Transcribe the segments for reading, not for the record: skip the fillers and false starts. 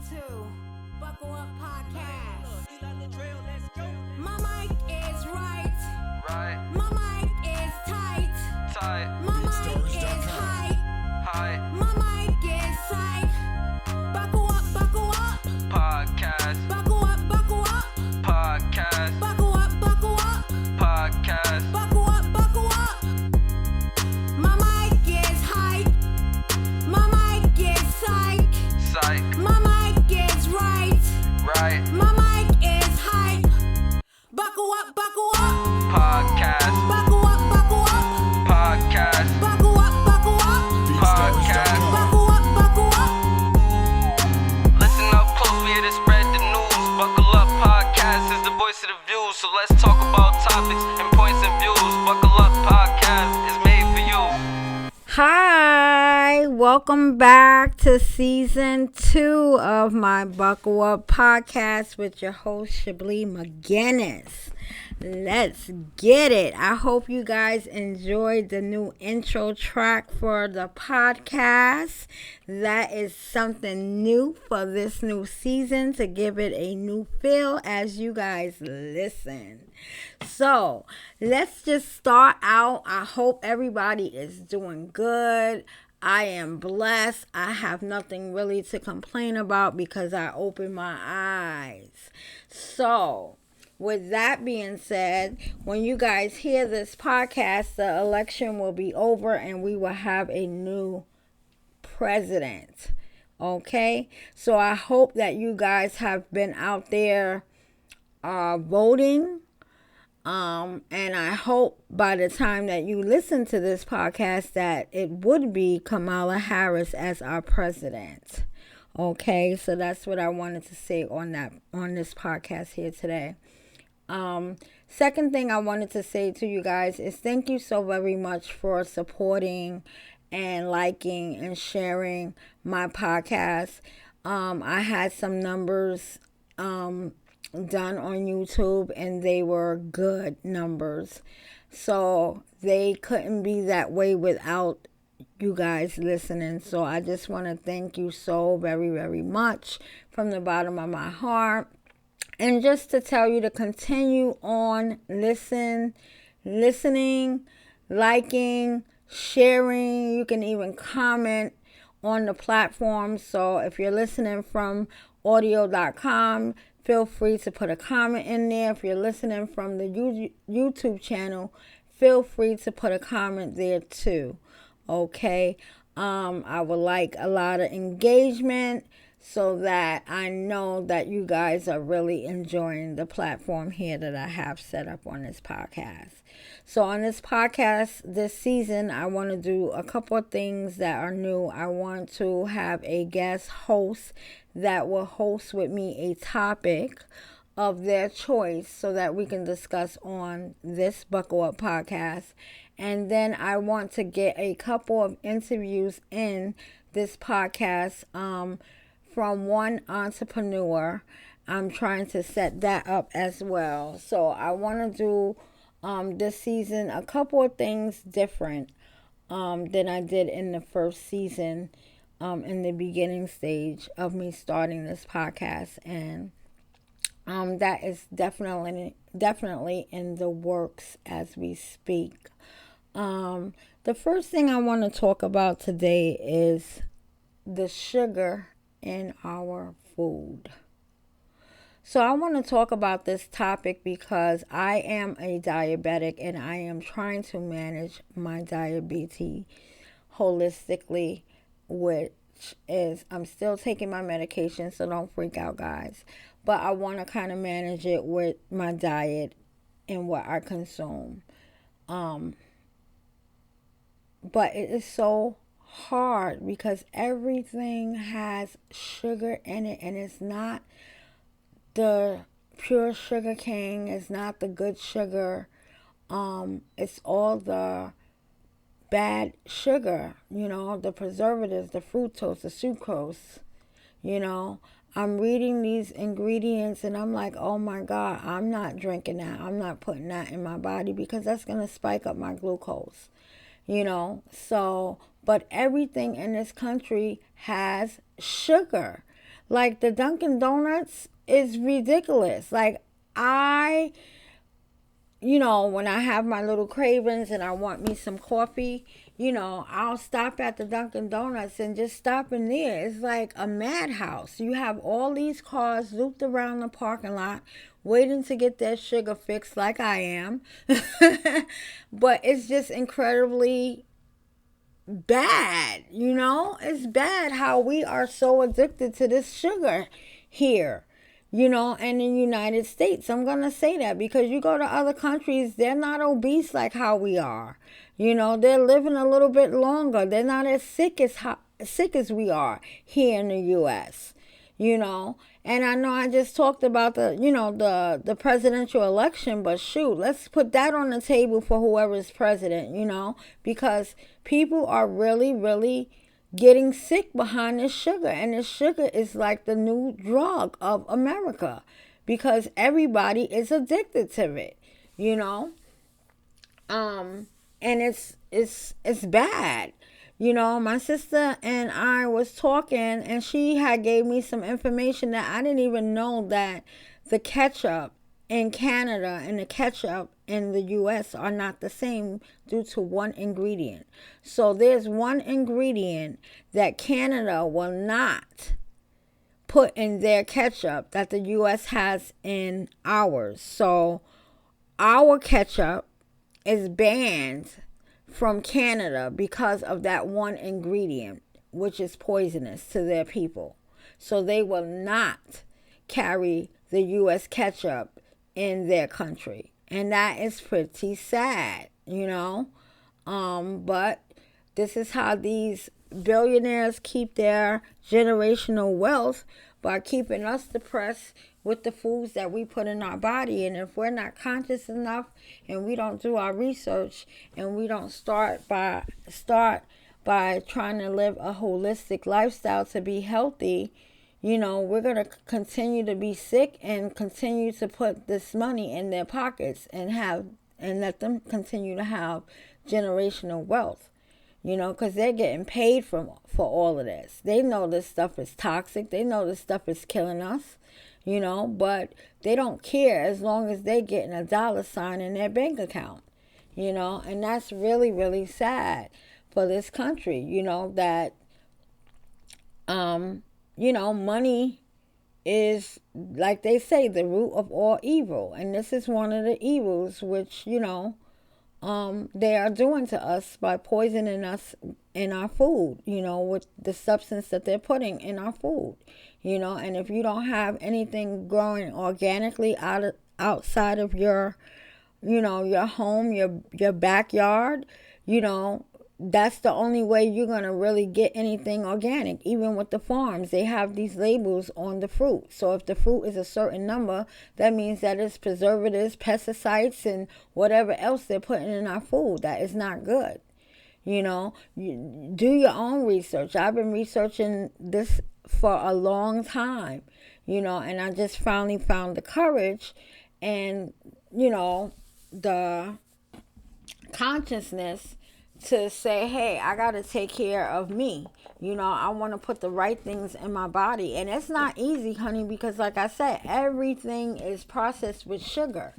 season 2. Buckle up podcast. My mic is right. My mic is tight. My mic is high. My mic is sight. Buckle up podcast. Buckle up Podcast. Buckle up Podcast. Buckle up. My mic is hype. My mic is psych. Psych. My mic is right. Right. My mic is hype. Buckle up. Podcast. Buckle up. Podcast. Buckle up. Podcast. Buckle up. Listen up close, we here to spread the news. Buckle up podcast is the voice of the views. So let's talk about topics and points of views. Buckle up podcast is made for you. Hi, welcome back to season 2 of my Buckle Up podcast with your host, Shablee McGinnis. Let's get it. I hope you guys enjoyed the new intro track for the podcast. That is something new for this new season to give it a new feel as you guys listen. So let's just start out. I hope everybody is doing good. I am blessed. I have nothing really to complain about because I opened my eyes. So with that being said, when you guys hear this podcast, the election will be over and we will have a new president. Okay? So I hope that you guys have been out there voting. And I hope by the time that you listen to this podcast that it would be Kamala Harris as our president. Okay? So that's what I wanted to say on this podcast here today. Second thing I wanted to say to you guys is thank you so very much for supporting and liking and sharing my podcast. I had some numbers done on YouTube and they were good numbers. So they couldn't be that way without you guys listening. So I just want to thank you so very, very much from the bottom of my heart. And just to tell you to continue on listening, liking, sharing. You can even comment on the platform. So if you're listening from audio.com, feel free to put a comment in there. If you're listening from the YouTube channel, feel free to put a comment there too. Okay? I would like a lot of engagement, so that I know that you guys are really enjoying the platform here that I have set up on this podcast. So on this podcast this season, I want to do a couple of things that are new. I want to have a guest host that will host with me a topic of their choice so that we can discuss on this Buckle Up podcast. And then I want to get a couple of interviews in this podcast from one entrepreneur. I'm trying to set that up as well. So I want to do this season a couple of things different than I did in the first season in the beginning stage of me starting this podcast. And that is definitely in the works as we speak. The first thing I want to talk about today is the sugar in our food. So I want to talk about this topic because I am a diabetic and I am trying to manage my diabetes holistically, which is I'm still taking my medication, so don't freak out, guys. But I want to kind of manage it with my diet and what I consume. But it is so hard because everything has sugar in it, and it's not the pure sugar cane, it's not the good sugar, it's all the bad sugar, the preservatives, the fructose, the sucrose. I'm reading these ingredients and I'm like, oh my God, I'm not drinking that, I'm not putting that in my body because that's going to spike up my glucose. So, but everything in this country has sugar. Like, the Dunkin' Donuts is ridiculous. Like, when I have my little cravings and I want me some coffee, I'll stop at the Dunkin' Donuts and just stop in there. It's like a madhouse. You have all these cars looped around the parking lot waiting to get their sugar fix, like I am. But it's just incredibly bad, It's bad how we are so addicted to this sugar here, and in the United States. I'm going to say that because you go to other countries, they're not obese like how we are. They're living a little bit longer. They're not as sick as we are here in the U.S., And I know I just talked about the presidential election, but shoot, let's put that on the table for whoever's president, because people are really, really getting sick behind this sugar. And this sugar is like the new drug of America because everybody is addicted to it, and it's bad. My sister and I was talking, and she had gave me some information that I didn't even know, that the ketchup in Canada and the ketchup in the US are not the same due to one ingredient. So there's one ingredient that Canada will not put in their ketchup that the US has in ours. So our ketchup is banned from Canada because of that one ingredient, which is poisonous to their people. So they will not carry the U.S. ketchup in their country. And that is pretty sad, But this is how these billionaires keep their generational wealth, by keeping us depressed with the foods that we put in our body. And if we're not conscious enough and we don't do our research and we don't start by trying to live a holistic lifestyle to be healthy, we're going to continue to be sick and continue to put this money in their pockets and let them continue to have generational wealth. Because they're getting paid for all of this. They know this stuff is toxic. They know this stuff is killing us, but they don't care as long as they're getting a dollar sign in their bank account, and that's really, really sad for this country, that, money is, like they say, the root of all evil. And this is one of the evils which, they are doing to us by poisoning us in our food, with the substance that they're putting in our food, and if you don't have anything growing organically outside of your, your home, your backyard, that's the only way you're going to really get anything organic. Even with the farms, they have these labels on the fruit. So if the fruit is a certain number, that means that it's preservatives, pesticides, and whatever else they're putting in our food. That is not good. You do your own research. I've been researching this for a long time, and I just finally found the courage and, the consciousness to say, hey, I got to take care of me. I want to put the right things in my body. And it's not easy, honey, because like I said, everything is processed with sugar,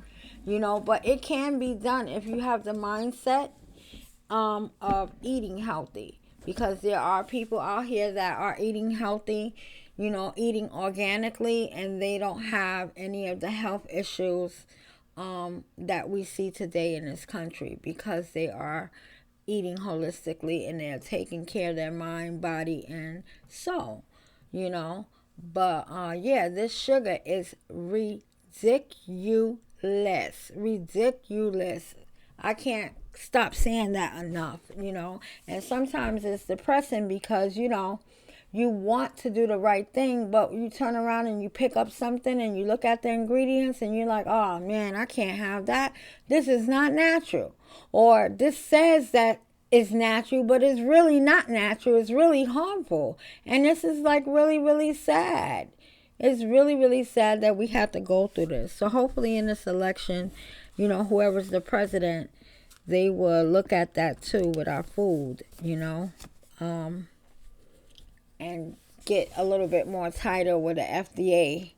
but it can be done if you have the mindset of eating healthy. Because there are people out here that are eating healthy, eating organically, and they don't have any of the health issues that we see today in this country, because they are eating holistically and they're taking care of their mind, body, and soul, But this sugar is ridiculous. I can't stop saying that enough, And sometimes it's depressing because, you want to do the right thing, but you turn around and you pick up something and you look at the ingredients and you're like, oh man, I can't have that. This is not natural. Or this says that it's natural, but it's really not natural. It's really harmful. And this is like really, really sad. It's really, really sad that we have to go through this. So hopefully in this election, whoever's the president, they will look at that too with our food, and get a little bit more tighter with the FDA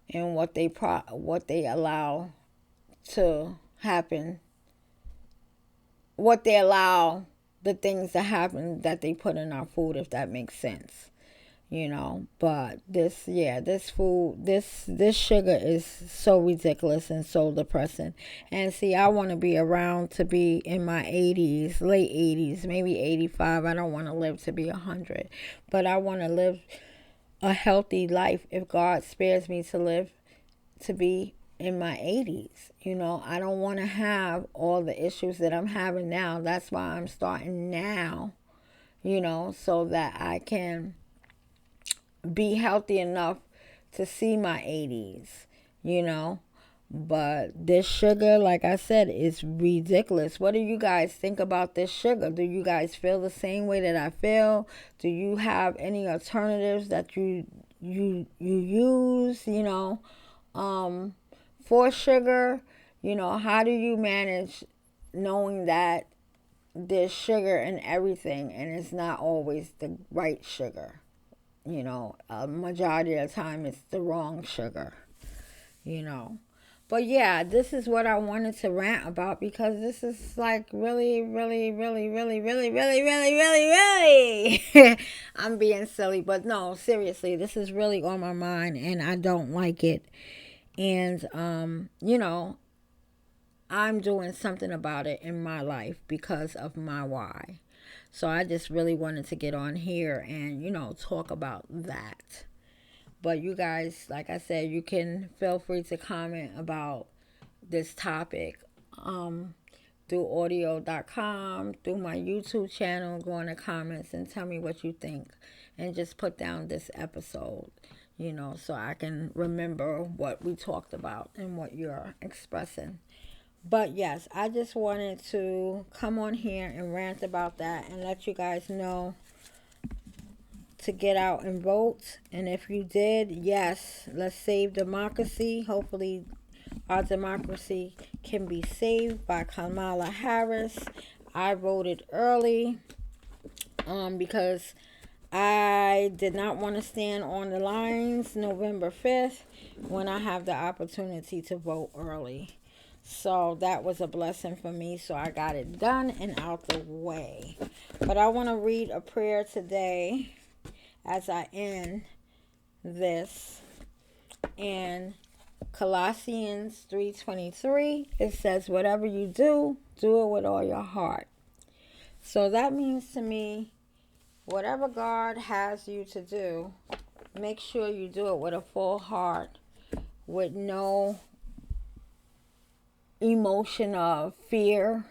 and what they allow to happen, what they allow the things to happen that they put in our food, if that makes sense. But this sugar is so ridiculous and so depressing. And see, I want to be around to be in my 80s, late 80s, maybe 85. I don't want to live to be 100, but I want to live a healthy life if God spares me to live to be in my 80s. I don't want to have all the issues that I'm having now. That's why I'm starting now, so that I can be healthy enough to see my 80s, But this sugar, like I said, is ridiculous. What do you guys think about this sugar? Do you guys feel the same way that I feel? Do you have any alternatives that you use, for sugar? How do you manage knowing that there's sugar in everything and it's not always the right sugar? A majority of the time it's the wrong sugar, But yeah, this is what I wanted to rant about, because this is like really, really, really, really, really, really, really, really, really, I'm being silly, but no, seriously, this is really on my mind and I don't like it. And, I'm doing something about it in my life because of my why. So I just really wanted to get on here and, talk about that. But you guys, like I said, you can feel free to comment about this topic through audio.com, through my YouTube channel. Go in the comments and tell me what you think. And just put down this episode, so I can remember what we talked about and what you're expressing. But yes, I just wanted to come on here and rant about that and let you guys know to get out and vote. And if you did, yes, let's save democracy. Hopefully our democracy can be saved by Kamala Harris. I voted early because I did not want to stand on the lines November 5th when I have the opportunity to vote early. So that was a blessing for me. So I got it done and out the way. But I want to read a prayer today as I end this. In Colossians 3:23, it says, whatever you do, do it with all your heart. So that means to me, whatever God has you to do, make sure you do it with a full heart, with no emotion of fear,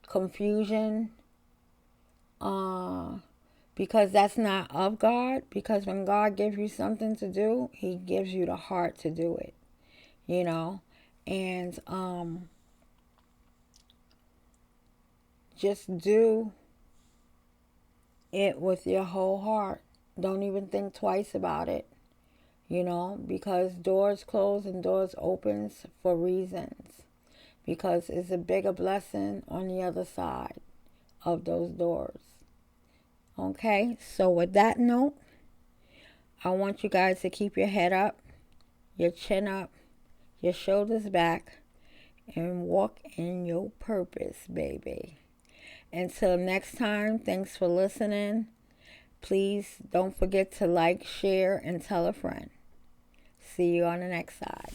confusion, because that's not of God. Because when God gives you something to do, He gives you the heart to do it, and just do it with your whole heart. Don't even think twice about it, because doors close and doors opens for reasons. Because it's a bigger blessing on the other side of those doors. Okay, so with that note, I want you guys to keep your head up, your chin up, your shoulders back, and walk in your purpose, baby. Until next time, thanks for listening. Please don't forget to like, share, and tell a friend. See you on the next side.